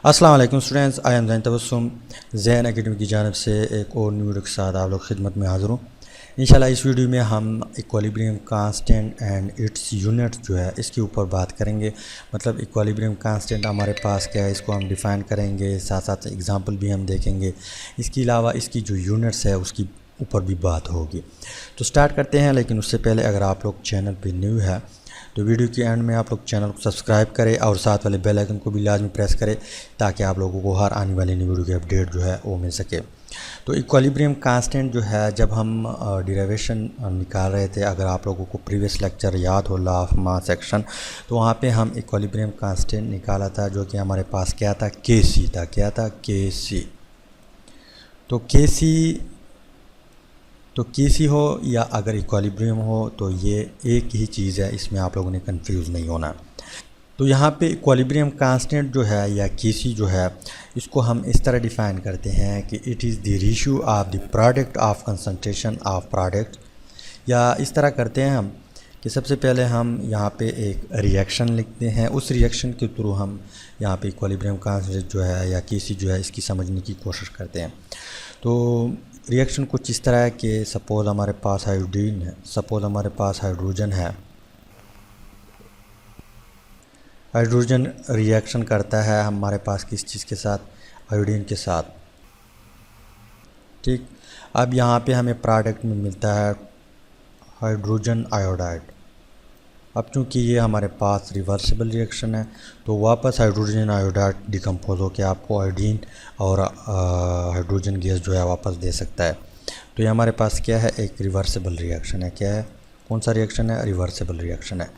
अस्सलाम वालेकुम students, I am Zain Tabassum Zain academy की जानिब से एक और न्यू वीडियो के साथ आप लोग खिदमत में हाज़िर हूँ। इंशाल्लाह इस वीडियो में हम equilibrium constant and its unit जो है इसके ऊपर बात करेंगे। मतलब इक्विलिब्रियम कांस्टेंट हमारे पास क्या है, इसको हम डिफ़ाइन करेंगे, साथ साथ एग्जांपल भी हम देखेंगे। इसके अलावा इसकी जो यूनिट्स है उसकी ऊपर भी बात होगी। तो स्टार्ट करते हैं, लेकिन उससे पहले अगर आप लोग चैनल पर न्यू है तो वीडियो के एंड में आप लोग चैनल को सब्सक्राइब करें और साथ वाले बेल आइकन को भी लाजमी प्रेस करें ताकि आप लोगों को हर आने वाली वीडियो की अपडेट जो है वो मिल सके। तो इक्विलिब्रियम कांस्टेंट जो है, जब हम डिराइवेशन निकाल रहे थे, अगर आप लोगों को प्रीवियस लेक्चर याद हो, लॉ ऑफ मास सेक्शन, तो वहाँ पे हम इक्विलिब्रियम कांस्टेंट निकाला था जो कि हमारे पास क्या था, के सी था। क्या था? के सी। तो के सी हो या अगर इक्विलिब्रियम हो तो ये एक ही चीज़ है, इसमें आप लोगों ने कंफ्यूज नहीं होना। तो यहाँ पे इक्विलिब्रियम कांस्टेंट जो है या के सी जो है, इसको हम इस तरह डिफ़ाइन करते हैं कि it is the ratio of the product of concentration of product. या इस तरह करते हैं हम कि सबसे पहले हम यहाँ पे एक रिएक्शन लिखते हैं, उस रिएक्शन के थ्रू हम यहाँ पे इक्विलिब्रियम कांस्टेंट जो है या के सी जो है इसकी समझने की कोशिश करते हैं। तो रिएक्शन कुछ इस तरह है कि सपोज़ हमारे पास आयोडीन है, सपोज़ हमारे पास हाइड्रोजन है, हाइड्रोजन रिएक्शन करता है हमारे पास किस चीज़ के साथ, आयोडीन के साथ। ठीक, अब यहाँ पे हमें प्रोडक्ट में मिलता है हाइड्रोजन आयोडाइड। अब चूँकि ये हमारे पास रिवर्सिबल रिएक्शन है तो वापस हाइड्रोजन आयोडाइड डिकम्पोज होकर आपको आयोडीन और हाइड्रोजन गैस जो है वापस दे सकता है। तो ये हमारे पास क्या है, एक रिवर्सिबल रिएक्शन है। क्या है? कौन सा रिएक्शन है? रिवर्सिबल रिएक्शन है।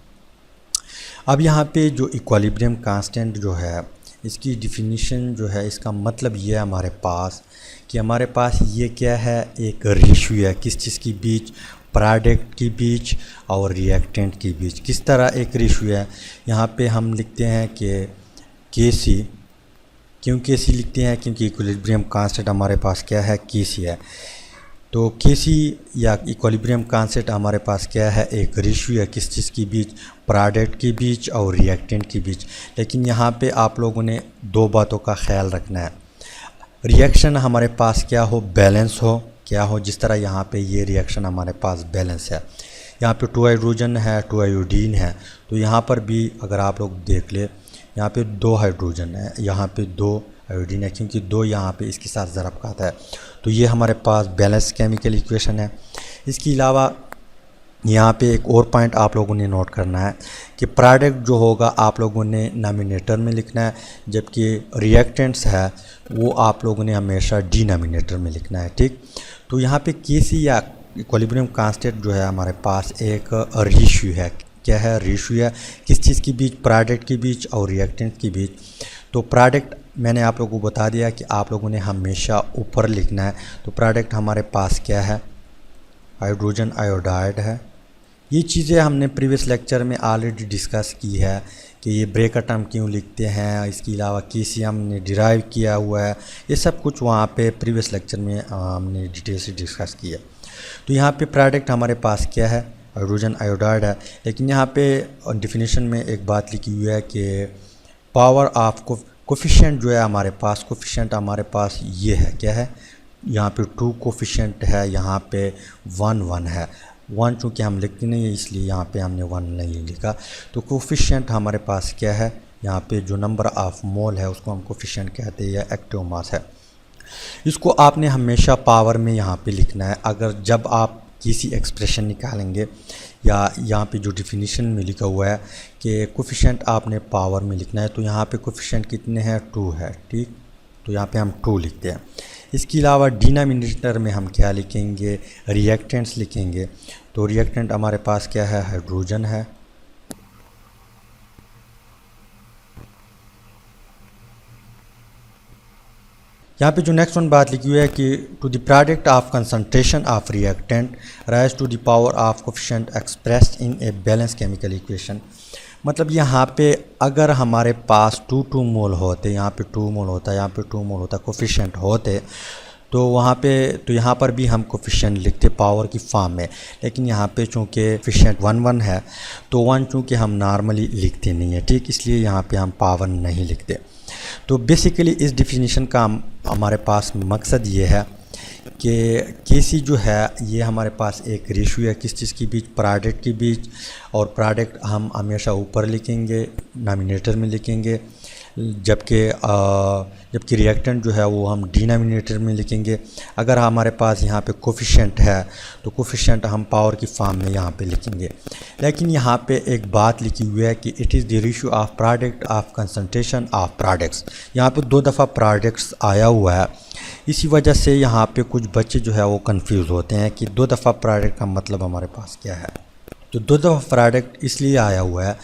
अब यहाँ पे जो इक्विलिब्रियम कांस्टेंट जो है इसकी डिफिनीशन जो है, इसका मतलब ये है हमारे पास कि हमारे पास ये क्या है, एक रेशियो है किस चीज़ के बीच, प्रोडक्ट के बीच और रिएक्टेंट के बीच। किस तरह एक रेशियो है, यहाँ पे हम लिखते हैं कि के सी। क्यों के सी लिखते हैं? क्योंकि इक्विलिब्रियम कांस्टेंट हमारे पास क्या है, के सी है। तो के सी या इक्विलिब्रियम कांस्टेंट हमारे पास क्या है, एक रेशियो है किस चीज़ के बीच, प्रोडक्ट के बीच और रिएक्टेंट के बीच। लेकिन यहाँ पे आप लोगों ने दो बातों का ख्याल रखना है। रिएक्शन हमारे पास क्या हो, बैलेंस हो। क्या हो? जिस तरह यहाँ पे ये रिएक्शन हमारे पास बैलेंस है, यहाँ पे 2 हाइड्रोजन है, 2 आयोडीन है, तो यहाँ पर भी अगर आप लोग देख ले, यहाँ पे 2 हाइड्रोजन है, यहाँ पे 2 आयोडीन है, क्योंकि 2 यहाँ पे इसके साथ ज़रब खाता है। तो ये हमारे पास बैलेंस केमिकल इक्वेशन है। इसके अलावा यहाँ पे एक और पॉइंट आप लोगों ने नोट करना है कि प्रोडक्ट जो होगा आप लोगों ने नॉमिनेटर में लिखना है, जबकि रिएक्टेंट्स है वो आप लोगों ने हमेशा डिनोमिनेटर में लिखना है। ठीक, तो यहाँ पे के सी या इक्विलिब्रियम कांस्टेंट जो है हमारे पास एक रेशियो है। क्या है? रेशियो है किस चीज़ के बीच, प्रोडक्ट के बीच और रिएक्टेंट के बीच। तो प्रोडक्ट मैंने आप लोगों को बता दिया कि आप लोगों ने हमेशा ऊपर लिखना है। तो प्रोडक्ट हमारे पास क्या है, हाइड्रोजन आयोडाइड है। ये चीज़ें हमने प्रीवियस लेक्चर में ऑलरेडी डिस्कस की है कि ये ब्रेकर टर्म क्यों लिखते हैं। इसके अलावा के सी हमने डिराइव किया हुआ है, ये सब कुछ वहाँ पे प्रीवियस लेक्चर में हमने डिटेल से डिस्कस किया। तो यहाँ पे प्रोडक्ट हमारे पास क्या है, हाइड्रोजन आयोडाइड है। लेकिन यहाँ पे डिफिनीशन में एक बात लिखी हुई है कि पावर ऑफ कोफिशिएंट जो है हमारे पास, कोफिशिएंट हमारे पास ये है। क्या है? यहाँ पे 2 कोफिशिएंट है, यहाँ पे 1 है। 1 चूँकि हम लिखते नहीं है इसलिए यहाँ पे हमने 1 नहीं लिखा। तो कोफिशिएंट हमारे पास क्या है, यहाँ पे जो नंबर ऑफ मोल है उसको हम कोफिशिएंट कहते हैं या एक्टिव मास है। इसको आपने हमेशा पावर में यहाँ पे लिखना है। अगर जब आप किसी एक्सप्रेशन निकालेंगे या यहाँ पे जो डिफिनीशन में लिखा हुआ है कि कोफिशिएंट आपने पावर में लिखना है, तो यहाँ पे कोफिशिएंट कितने हैं, 2 है। ठीक, तो यहाँ पे हम 2 लिखते हैं। इसके अलावा डिनोमिनेटर में हम क्या लिखेंगे, रिएक्टेंट्स लिखेंगे। तो रिएक्टेंट हमारे पास क्या है, हाइड्रोजन है। यहाँ पे जो नेक्स्ट वन बात लिखी हुई है कि to the product of concentration of reactant raise to the power of coefficient expressed in a balance chemical equation. मतलब यहाँ पे अगर हमारे पास 2 मोल होते, यहाँ पे 2 मोल होता है, यहाँ पे 2 मोल होता, कोफिशिएंट होते, तो वहाँ पे तो यहाँ पर भी हम कोफिशिएंट लिखते पावर की फॉर्म में। लेकिन यहाँ पे चूँकि कोफिशिएंट 1 है तो 1 चूँकि हम नॉर्मली लिखते नहीं है। ठीक, इसलिए यहाँ पे हम पावर नहीं लिखते। तो बेसिकली इस डिफिनीशन का हमारे पास मकसद ये है कि केसी जो है ये हमारे पास एक रेशियो है किस चीज़ के बीच, प्रोडक्ट के बीच, और प्रोडक्ट हम हमेशा ऊपर लिखेंगे, नॉमिनेटर में लिखेंगे, जबकि रिएक्टेंट जो है वो हम डिनोमिनेटर में लिखेंगे। अगर हमारे पास यहाँ पे कोफिशिएंट है तो कोफिशिएंट हम पावर की फॉर्म में यहाँ पे लिखेंगे। लेकिन यहाँ पे एक बात लिखी हुई है कि it is the ratio of product of concentration of products. यहाँ पे 2 दफ़ा प्रोडक्ट्स आया हुआ है, इसी वजह से यहाँ पे कुछ बच्चे जो है वो कंफ्यूज होते हैं कि 2 दफ़ा प्रोडक्ट का मतलब हमारे पास क्या है। तो 2 दफ़ा प्रोडक्ट इसलिए आया हुआ है,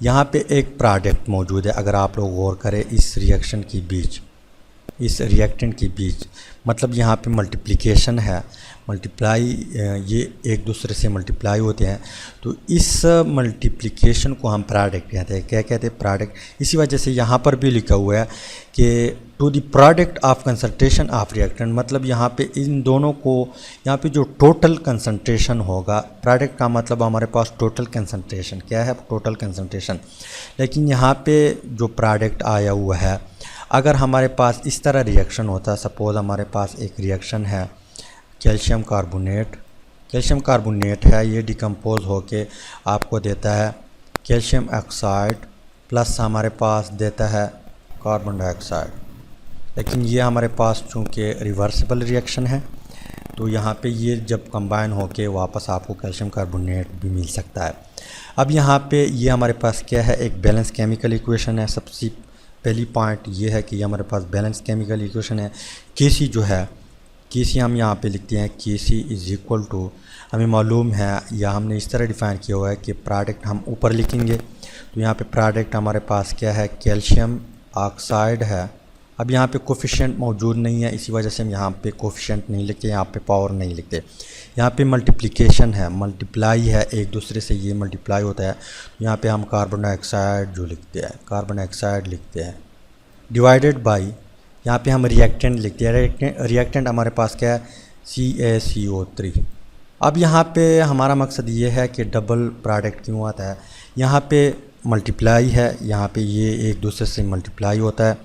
यहाँ पे एक प्रोडक्ट मौजूद है। अगर आप लोग गौर करें इस रिएक्शन के बीच, इस रिएक्टेंट के बीच, मतलब यहाँ पे मल्टीप्लिकेशन है, मल्टीप्लाई, ये एक दूसरे से मल्टीप्लाई होते हैं, तो इस मल्टीप्लिकेशन को हम प्रोडक्ट कहते हैं। क्या कहते हैं? प्रोडक्ट। इसी वजह से यहाँ पर भी लिखा हुआ है कि to the product of concentration of reactant, मतलब यहाँ पे इन दोनों को, यहाँ पे जो टोटल कंसंट्रेशन होगा, प्रोडक्ट का मतलब हमारे पास टोटल कंसंट्रेशन क्या है, टोटल कंसंट्रेशन। लेकिन यहाँ पे जो प्रोडक्ट आया हुआ है, अगर हमारे पास इस तरह रिएक्शन होता, सपोज़ हमारे पास एक रिएक्शन है कैल्शियम कार्बोनेट है, ये डिकम्पोज होके आपको देता है कैल्शियम ऑक्साइड प्लस हमारे पास देता है कार्बन डाइऑक्साइड। लेकिन ये हमारे पास चूँकि रिवर्सिबल रिएक्शन है, तो यहाँ पे ये जब कंबाइन होके वापस आपको कैल्शियम कार्बोनेट भी मिल सकता है। अब यहाँ पे ये हमारे पास क्या है, एक बैलेंस केमिकल इक्वेशन है। सबसे पहली पॉइंट ये है कि ये हमारे पास बैलेंस केमिकल इक्वेशन है। केसी जो है, केसी हम यहाँ पे लिखते हैं, केसी इज़ इक्वल टू, हमें मालूम है या हमने इस तरह डिफ़ाइन किया हुआ है कि प्रोडक्ट हम ऊपर लिखेंगे। तो यहाँ पे प्रोडक्ट हमारे पास क्या है, कैल्शियम ऑक्साइड है। अब यहाँ पे कोफिशिएंट मौजूद नहीं है, इसी वजह से हम यहाँ पे कोफिशिएंट नहीं लिखते, यहाँ पे पावर नहीं लिखते। यहाँ पे मल्टीप्लिकेशन है, मल्टीप्लाई है, एक दूसरे से ये मल्टीप्लाई होता है। यहाँ पे हम कार्बन डाइऑक्साइड जो लिखते हैं, कार्बन डाइऑक्साइड लिखते हैं, डिवाइडेड बाई, यहाँ पे हम रिएक्टेंट लिखते हैं। रिएक्टेंट हमारे पास क्या है, CaCO3। अब यहाँ पे हमारा मकसद ये है कि डबल प्रोडक्ट क्यों आता है। यहाँ पे मल्टीप्लाई है, यहाँ पे ये एक दूसरे से मल्टीप्लाई होता है,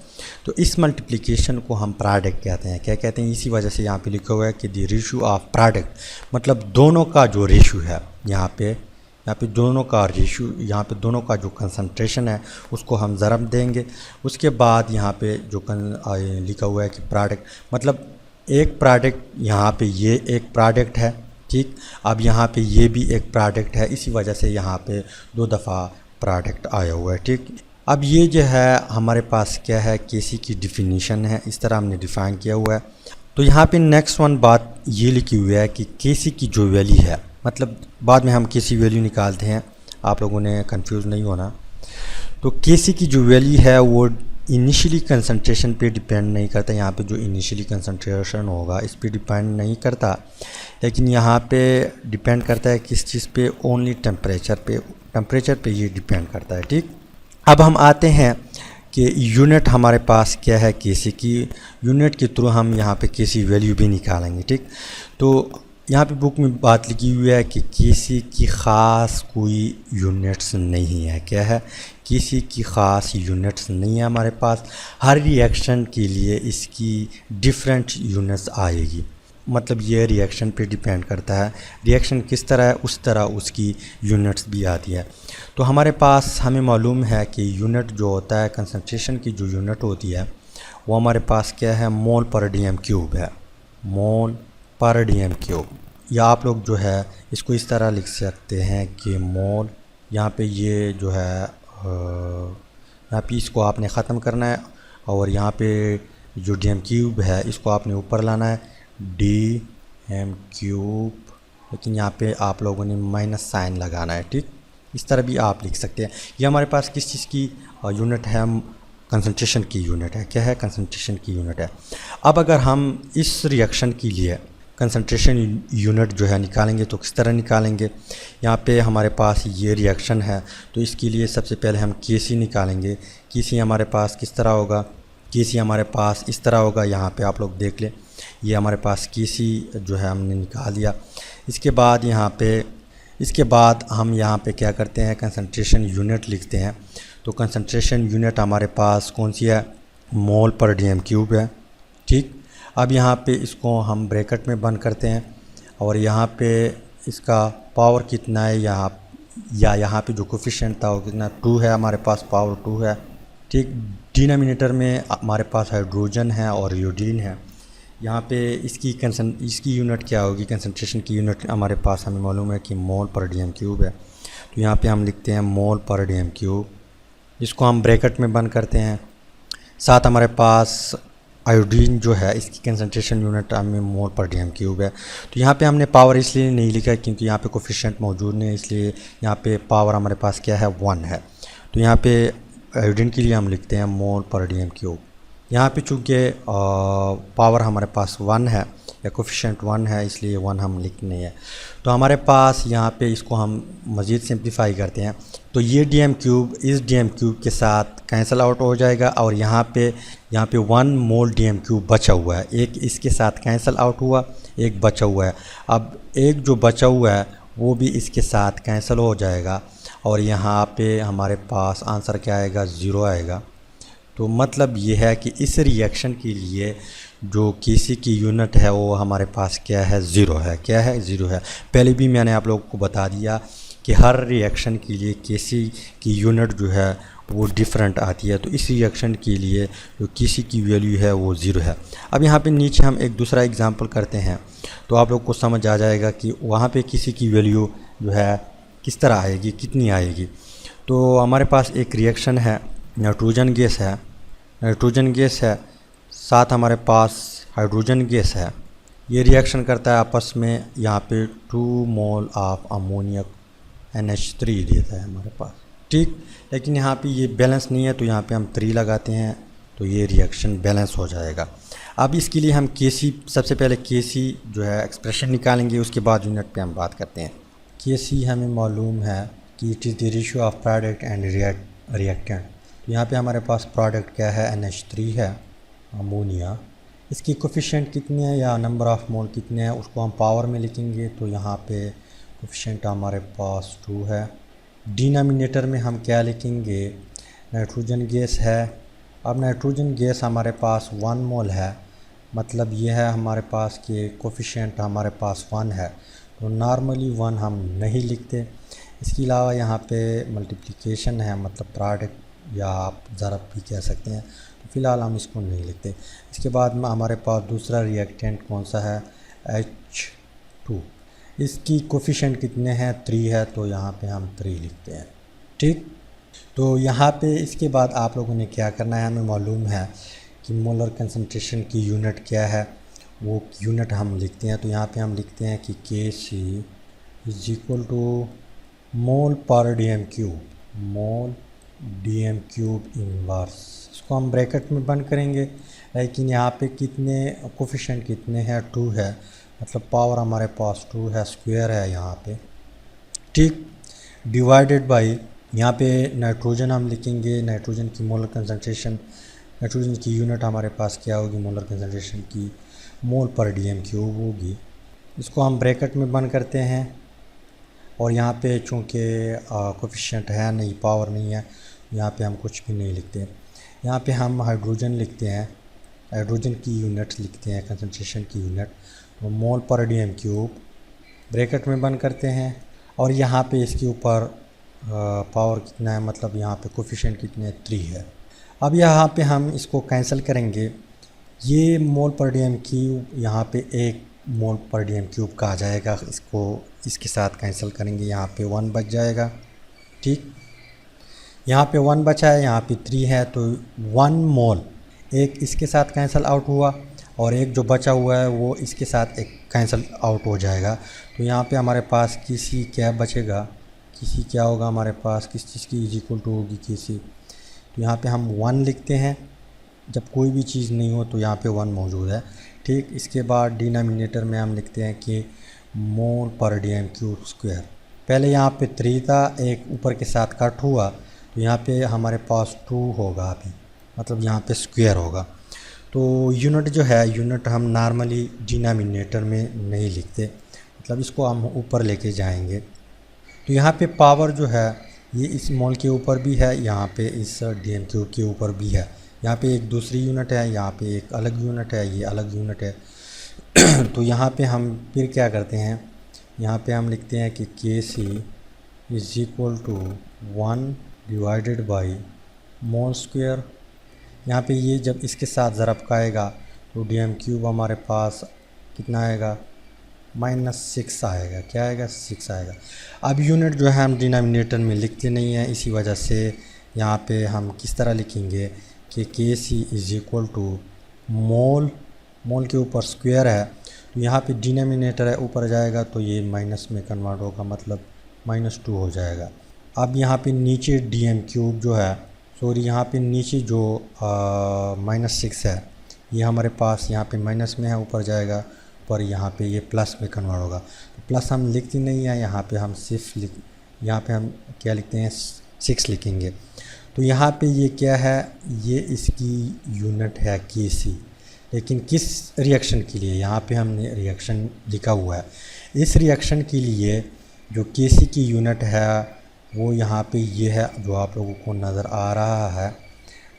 तो इस मल्टीप्लिकेशन को हम प्रोडक्ट कहते हैं। क्या कहते हैं? इसी वजह से यहाँ पे लिखा हुआ है कि द रेशियो ऑफ प्रोडक्ट, मतलब दोनों का जो रेशियो है, यहाँ पे दोनों का रेशियो, यहाँ पे दोनों का जो कंसंट्रेशन है उसको हम ज़रब देंगे। उसके बाद यहाँ पे जो लिखा हुआ है कि प्रोडक्ट, मतलब एक प्रोडक्ट, यहाँ पे ये एक प्रोडक्ट है, ठीक। अब यहाँ पे ये भी एक प्रोडक्ट है, इसी वजह से यहाँ पे 2 दफ़ा प्रोडक्ट आया हुआ है, ठीक। अब ये जो है हमारे पास क्या है, केसी की डिफिनीशन है, इस तरह हमने डिफ़ाइन किया हुआ है। तो यहाँ पे नेक्स्ट वन बात ये लिखी हुई है कि केसी की जो वैल्यू है, मतलब बाद में हम केसी वैल्यू निकालते हैं, आप लोगों ने कंफ्यूज नहीं होना। तो केसी की जो वैल्यू है वो इनिशियली कंसंट्रेशन पे डिपेंड नहीं करता। यहाँ पे जो इनिशियली कंसंट्रेशन होगा इस पे डिपेंड नहीं करता, लेकिन यहाँ पे डिपेंड करता है किस चीज़ पे, ओनली टेम्परेचर पे ये डिपेंड करता है, ठीक। अब हम आते हैं कि यूनिट हमारे पास क्या है, केसी की यूनिट के थ्रू हम यहाँ पे केसी वैल्यू भी निकालेंगे, ठीक। तो यहाँ पे बुक में बात लिखी हुई है कि केसी की ख़ास कोई यूनिट्स नहीं है। क्या है? केसी की ख़ास यूनिट्स नहीं है हमारे पास। हर रिएक्शन के लिए इसकी डिफरेंट यूनिट्स आएगी, मतलब ये रिएक्शन पे डिपेंड करता है, रिएक्शन किस तरह है उस तरह उसकी यूनिट्स भी आती है। तो हमारे पास हमें मालूम है कि यूनिट जो होता है, कंसंट्रेशन की जो यूनिट होती है वो हमारे पास क्या है, मोल पर डीएम क्यूब है, मोल पर डीएम क्यूब। या आप लोग जो है इसको इस तरह लिख सकते हैं कि मोल, यहाँ पे ये जो है यहाँ पे इसको आपने ख़त्म करना है, और यहाँ पे जो डीएम क्यूब है इसको आपने ऊपर लाना है, डीएम क्यूब, लेकिन यहाँ पे आप लोगों ने माइनस साइन लगाना है, ठीक। इस तरह भी आप लिख सकते हैं। ये हमारे पास किस चीज़ की यूनिट है, कंसंट्रेशन की यूनिट है। क्या है? कंसंट्रेशन की यूनिट है। अब अगर हम इस रिएक्शन के लिए कंसंट्रेशन यूनिट जो है निकालेंगे तो किस तरह निकालेंगे, यहाँ पे हमारे पास ये रिएक्शन है, तो इसके लिए सबसे पहले हम केसी निकालेंगे। केसी हमारे पास किस तरह होगा, केसी हमारे पास इस तरह होगा, यहाँ पे आप लोग देख लें, ये हमारे पास केसी जो है हमने निकाल दिया। इसके बाद हम यहाँ पे क्या करते हैं, कंसंट्रेशन यूनिट लिखते हैं। तो कंसंट्रेशन यूनिट हमारे पास कौन सी है, मोल पर डीएम क्यूब है। ठीक, अब यहाँ पे इसको हम ब्रैकेट में बंद करते हैं और यहाँ पे इसका पावर कितना है यहाँ पे जो कोफिशिएंट था वो कितना 2 है, हमारे पास पावर 2 है। ठीक, डिनोमिनेटर में हमारे पास हाइड्रोजन है और आयोडीन है। यहाँ पे इसकी यूनिट क्या होगी, कंसंट्रेशन की यूनिट हमारे पास हमें मालूम है कि मोल पर डीएम क्यूब है। तो यहाँ पे हम लिखते हैं मोल पर डीएम क्यूब, इसको हम ब्रैकेट में बंद करते हैं। साथ हमारे पास आयोडीन जो है इसकी कंसंट्रेशन यूनिट हमें मोल पर डीएम क्यूब है। तो यहाँ पे हमने पावर इसलिए नहीं लिखा क्योंकि यहाँ पे कोफिशिएंट मौजूद नहीं है, इसलिए यहाँ पे पावर हमारे पास क्या है 1 है। तो यहाँ पे आयोडीन के लिए हम लिखते हैं मोल पर डीएम क्यूब। यहाँ पे चूँकि पावर हमारे पास 1 है या कोफिशिएंट 1 है, इसलिए 1 हम लिखने हैं। तो हमारे पास यहाँ पे इसको हम मज़ीद सिंप्लीफाई करते हैं तो ये डीएम क्यूब इस डीएम क्यूब के साथ कैंसिल आउट हो जाएगा और यहाँ पे 1 मोल डीएम क्यूब बचा हुआ है। एक इसके साथ कैंसिल आउट हुआ, एक बचा हुआ है। अब एक जो बचा हुआ है वो भी इसके साथ कैंसिल हो जाएगा और यहाँ पे हमारे पास आंसर क्या आएगा, 0 आएगा। तो मतलब ये है कि इस रिएक्शन के लिए जो केसी की यूनिट है वो हमारे पास क्या है, 0 है। क्या है, 0 है। पहले भी मैंने आप लोगों को बता दिया कि हर रिएक्शन के लिए केसी की यूनिट जो है वो डिफरेंट आती है। तो इस रिएक्शन के लिए जो केसी की वैल्यू है वो 0 है। अब यहाँ पे नीचे हम एक दूसरा एग्जांपल करते हैं तो आप लोग को समझ आ जाएगा कि वहाँ पे केसी की वैल्यू जो है किस तरह आएगी, कितनी आएगी। तो हमारे पास एक रिएक्शन है, नाइट्रोजन गैस है, साथ हमारे पास हाइड्रोजन गैस है। ये रिएक्शन करता है आपस में, यहाँ पे 2 मोल ऑफ अमोनियम NH3 देता है हमारे पास। ठीक, लेकिन यहाँ पे ये बैलेंस नहीं है तो यहाँ पे हम 3 लगाते हैं तो ये रिएक्शन बैलेंस हो जाएगा। अब इसके लिए हम केसी, सबसे पहले केसी जो है एक्सप्रेशन निकालेंगे, उसके बाद यूनिट पे हम बात करते हैं। केसी हमें मालूम है कि it is the ratio of product and reactant. तो यहाँ पे हमारे पास प्रोडक्ट क्या है, NH3 है, अमोनिया। इसकी कोफिशिएंट कितनी है या नंबर ऑफ़ मोल कितने हैं उसको हम पावर में लिखेंगे। तो यहाँ पे कोफिशिएंट हमारे पास 2 है। डिनोमिनेटर में हम क्या लिखेंगे, नाइट्रोजन गैस है। अब नाइट्रोजन गैस हमारे पास 1 मोल है, मतलब ये है हमारे पास कि कोफिशिएंट हमारे पास 1 है। तो नॉर्मली 1 हम नहीं लिखते। इसके अलावा यहाँ पे मल्टीप्लिकेशन है, मतलब प्रोडक्ट या आप ज़रब भी कह सकते हैं। तो फ़िलहाल हम इसको नहीं लिखते। इसके बाद में हमारे पास दूसरा रिएक्टेंट कौन सा है, H2। इसकी कोफिशिएंट कितने हैं, 3 है, तो यहाँ पे हम 3 लिखते हैं। ठीक, तो यहाँ पे इसके बाद आप लोगों ने क्या करना है, हमें मालूम है कि मोलर कंसंट्रेशन की यूनिट क्या है, वो यूनिट हम लिखते हैं। तो यहाँ पे हम लिखते हैं कि Kc इज इक्वल टू मोल पर डीएम क्यूब, मोल डीएम क्यूब इनवर्स। इसको हम ब्रैकेट में बंद करेंगे, लेकिन यहाँ पे कितने कोफिशिएंट कितने हैं, 2 है, मतलब पावर हमारे पास 2 है, स्क्वायर है यहाँ पे। ठीक, डिवाइडेड बाई यहाँ पे नाइट्रोजन हम लिखेंगे, नाइट्रोजन की मोलर कंसंट्रेशन, नाइट्रोजन की यूनिट हमारे पास क्या होगी, मोलर कंसंट्रेशन की मोल पर डीएम क्यूब होगी। इसको हम ब्रैकेट में बंद करते हैं और यहाँ पे चूँकि कोफिशिएंट है नहीं, पावर नहीं है, यहाँ पे हम कुछ भी नहीं लिखते। यहाँ पे हम हाइड्रोजन लिखते हैं, हाइड्रोजन की यूनिट लिखते हैं, कंसंट्रेशन की यूनिट, तो मोल पर डीएम क्यूब, ब्रैकेट में बंद करते हैं। और यहाँ पे इसके ऊपर पावर कितना है, मतलब यहाँ पे कोफिशिएंट कितने, 3 है। अब यहाँ पे हम इसको कैंसिल करेंगे, ये मोल पर डीएम क्यूब यहाँ पे 1 मोल पर डीएम क्यूब का आ जाएगा, इसको इसके साथ कैंसिल करेंगे, यहाँ पे 1 बच जाएगा। ठीक, यहाँ पे 1 बचा है, यहाँ पे 3 है, तो 1 मोल एक इसके साथ कैंसिल आउट हुआ और एक जो बचा हुआ है वो इसके साथ एक कैंसिल आउट हो जाएगा। तो यहाँ पे हमारे पास किसी क्या बचेगा, किसी क्या होगा हमारे पास, किस चीज़ की इज इक्वल टू होगी किसी। तो यहाँ पे हम 1 लिखते हैं, जब कोई भी चीज़ नहीं हो तो यहाँ पे 1 मौजूद है। ठीक, इसके बाद डिनोमिनेटर में हम लिखते हैं कि मोल पर डीएम क्यूब स्क्वायर। पहले यहाँ पे 3 था, एक ऊपर के साथ कट हुआ, तो यहाँ पे हमारे पास 2 होगा अभी, मतलब यहाँ पे स्क्वायर होगा। तो यूनिट जो है, यूनिट हम नॉर्मली डिनोमिनेटर में नहीं लिखते, मतलब इसको हम ऊपर लेके जाएंगे। तो यहाँ पे पावर जो है ये इस मोल के ऊपर भी है, यहाँ पे इस डीएम क्यूब के ऊपर भी है, यहाँ पे एक दूसरी यूनिट है, यहाँ पे एक अलग यूनिट है, ये अलग यूनिट है। तो यहाँ पे हम फिर क्या करते हैं, यहाँ पे हम लिखते हैं कि K C is equal to 1 divided by mole square. यहाँ पे ये जब इसके साथ ज़रब का आएगा तो डी एम क्यूब हमारे पास कितना आएगा, -6 आएगा। क्या आएगा, 6 आएगा। अब यूनिट जो है हम डिनोमिनेटर में लिखते नहीं हैं, इसी वजह से यहाँ पे हम किस तरह लिखेंगे कि K C is equal to मोल, मोल के ऊपर स्क्वायर है, तो यहाँ पे डिनोमिनेटर है ऊपर जाएगा तो ये माइनस में कन्वर्ट होगा, मतलब -2 हो जाएगा। अब यहाँ पे नीचे डी एम क्यूब जो है, सॉरी यहाँ पे नीचे जो -6 है ये हमारे पास यहाँ पे माइनस में है, ऊपर जाएगा, पर यहाँ पे ये प्लस में कन्वर्ट होगा। तो प्लस हम लिखते नहीं हैं, यहाँ पे हम सिर्फ यहाँ पे हम क्या लिखते हैं, 6 लिखेंगे। तो यहाँ पे ये क्या है, ये इसकी यूनिट है के सी, लेकिन किस रिएक्शन के लिए, यहाँ पे हमने रिएक्शन लिखा हुआ है। इस रिएक्शन के लिए जो के सी की यूनिट है वो यहाँ पे ये है जो आप लोगों को नज़र आ रहा है।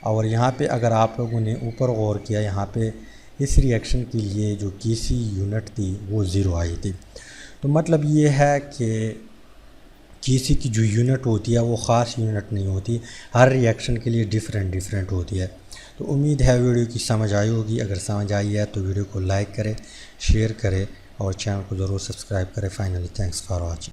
और यहाँ पे अगर आप लोगों ने ऊपर गौर किया, यहाँ पे इस रिएक्शन के लिए जो के सी यूनिट थी वो 0 आई थी। तो मतलब ये है कि के सी की जो यूनिट होती है वो ख़ास यूनिट नहीं होती, हर रिएक्शन के लिए डिफरेंट होती है। तो उम्मीद है वीडियो की समझ आई होगी। अगर समझ आई है तो वीडियो को लाइक करें, शेयर करें और चैनल को ज़रूर सब्सक्राइब करें। Finally thanks for watching.